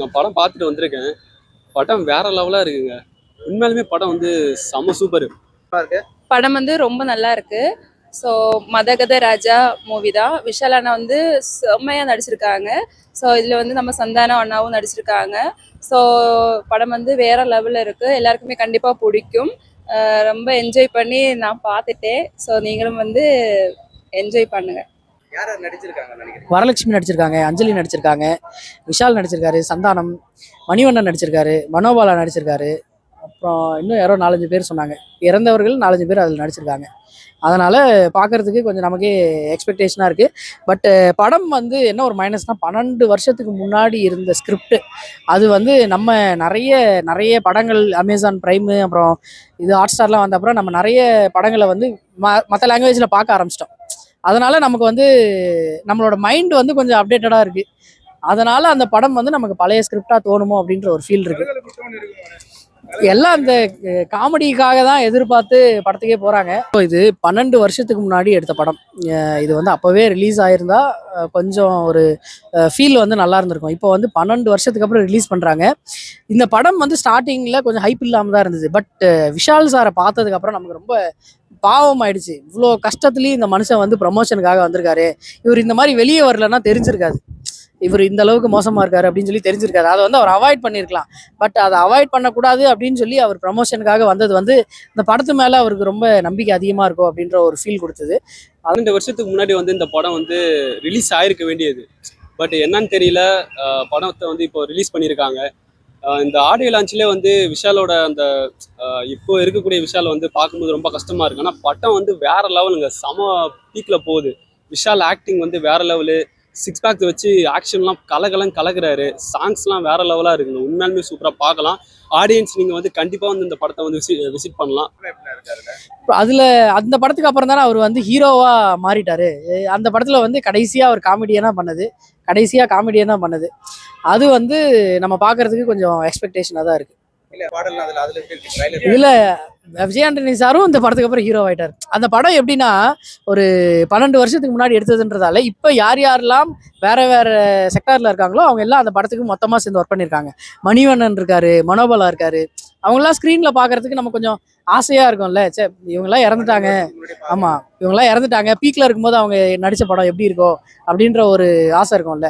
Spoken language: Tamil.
நான் படம் பார்த்துட்டு வந்திருக்கேன். படம் வேற லெவலா இருக்குங்க. உண்மையாலுமே படம் வந்து செம சூப்பரு. படம் வந்து ரொம்ப நல்லா இருக்கு. ஸோ மதகத ராஜா மூவி தான். விஷால் அண்ணா வந்து செம்மையாக நடிச்சிருக்காங்க. ஸோ இதில் வந்து நம்ம சந்தானம் அண்ணாவும் நடிச்சிருக்காங்க. ஸோ படம் வந்து வேற லெவலில் இருக்கு. எல்லாருக்குமே கண்டிப்பாக பிடிக்கும். ரொம்ப என்ஜாய் பண்ணி நான் பார்த்துட்டேன். ஸோ நீங்களும் வந்து என்ஜாய் பண்ணுங்க. வரலட்சுமி நடிச்சிருக்காங்க, அஞ்சலி நடிச்சிருக்காங்க, விஷால் நடிச்சிருக்காரு, சந்தானம், மணிவண்ணன் நடிச்சிருக்காரு, மனோபாலா நடிச்சிருக்காரு. அப்புறம் இன்னும் யாரோ 4-5 பேர் சொன்னாங்க. இறந்தவர்கள் 4-5 பேர் அதில் நடிச்சிருக்காங்க. அதனால் பார்க்குறதுக்கு கொஞ்சம் நமக்கே எக்ஸ்பெக்டேஷனாக இருக்குது. பட்டு படம் வந்து என்ன ஒரு மைனஸ்னால் 12 வருஷத்துக்கு முன்னாடி இருந்த ஸ்கிரிப்ட் அது வந்து நம்ம நிறைய நிறைய படங்கள் அமேசான் ப்ரைமு அப்புறம் இது ஹாட் ஸ்டார்லாம் வந்த அப்புறம் நம்ம நிறைய படங்களை வந்து மற்ற லாங்குவேஜில் பார்க்க ஆரம்பிச்சிட்டோம். அதனால் நமக்கு வந்து நம்மளோட மைண்ட் வந்து கொஞ்சம் அப்டேட்டடாக இருக்குது. அதனால் அந்த படம் வந்து நமக்கு பழைய ஸ்கிரிப்டாக தோணுமோ அப்படின்ற ஒரு ஃபீல் இருக்குது. எல்லாம் அந்த காமெடிக்காக தான் எதிர்பார்த்து படத்துக்கே போகிறாங்க. இது 12 வருஷத்துக்கு முன்னாடி எடுத்த படம். இது வந்து அப்போவே ரிலீஸ் ஆகிருந்தா கொஞ்சம் ஒரு ஃபீல் வந்து நல்லா இருந்திருக்கும். இப்போ வந்து 12 வருஷத்துக்கு அப்புறம் ரிலீஸ் பண்ணுறாங்க. இந்த படம் வந்து ஸ்டார்டிங்கில் கொஞ்சம் ஹைப் இல்லாமல் தான் இருந்தது. பட் விஷால் சாரை பார்த்ததுக்கப்புறம் நமக்கு ரொம்ப பாவம் ஆயிடுச்சு. இவ்வளோ கஷ்டத்துலேயும் இந்த மனுஷன் வந்து ப்ரமோஷனுக்காக வந்திருக்காரு. இவர் இந்த மாதிரி வெளியே வரலன்னா தெரிஞ்சிருக்காது இவர் இந்த அளவுக்கு மோசமாக இருக்காரு அப்படின்னு சொல்லி தெரிஞ்சிருக்காரு. அதை வந்து அவர் அவாய்ட் பண்ணியிருக்கலாம். பட் அதை அவாய்ட் பண்ணக்கூடாது அப்படின்னு சொல்லி அவர் ப்ரமோஷனுக்காக வந்தது வந்து இந்த படத்து மேலே அவருக்கு ரொம்ப நம்பிக்கை அதிகமாக இருக்கும் அப்படின்ற ஒரு ஃபீல் கொடுத்தது. 12 வருஷத்துக்கு முன்னாடி வந்து இந்த படம் வந்து ரிலீஸ் ஆயிருக்க வேண்டியது. பட் என்னன்னு தெரியல, படத்தை வந்து இப்போ ரிலீஸ் பண்ணியிருக்காங்க. இந்த ஆடியோ லான்ச்லேயே வந்து விஷாலோட அந்த இப்போ இருக்கக்கூடிய விஷால் வந்து பார்க்கும்போது ரொம்ப கஷ்டமா இருக்கு. ஆனால் படம் வந்து வேற லெவலுங்க, செம பீக்கில் போகுது. விஷால் ஆக்டிங் வந்து வேற லெவலு. 6 பேக் வச்சு ஆக்ஷன்லாம் கலக்குறாரு. சாங்ஸ்லாம் வேற லெவலாக இருக்குங்க. உண்மையாலுமே சூப்பராக பார்க்கலாம். ஆடியன்ஸ் நீங்கள் வந்து கண்டிப்பாக வந்து இந்த படத்தை வந்து விசிட் பண்ணலாம். அதில் அந்த படத்துக்கு அப்புறம் தானே அவர் வந்து ஹீரோவாக மாறிட்டாரு. அந்த படத்தில் வந்து கடைசியாக அவர் காமெடியனாக பண்ணது. அது வந்து நம்ம பார்க்கறதுக்கு கொஞ்சம் எக்ஸ்பெக்டேஷனாக தான் இருக்குது. இதில் விஜய் ஆண்டனி சாரும் இந்த படத்துக்கு அப்புறம் ஹீரோ ஆயிட்டார். அந்த படம் எப்படின்னா ஒரு 12 வருஷத்துக்கு முன்னாடி எடுத்ததுன்றதால இப்போ யாரெல்லாம் வேற வேற செக்டாரில் இருக்காங்களோ அவங்க எல்லாம் அந்த படத்துக்கு மொத்தமாக சேர்ந்து ஒர்க் பண்ணியிருக்காங்க. மணிவண்ணன் இருக்காரு, மனோபாலா இருக்காரு. அவங்களாம் ஸ்க்ரீனில் பார்க்கறதுக்கு நம்ம கொஞ்சம் ஆசையாக இருக்கும்ல. இவங்கெல்லாம் இறந்துட்டாங்க. ஆமாம், இவங்கெல்லாம் இறந்துட்டாங்க. பீக்கில் இருக்கும்போது அவங்க நடித்த படம் எப்படி இருக்கோ அப்படின்ற ஒரு ஆசை இருக்கும்ல.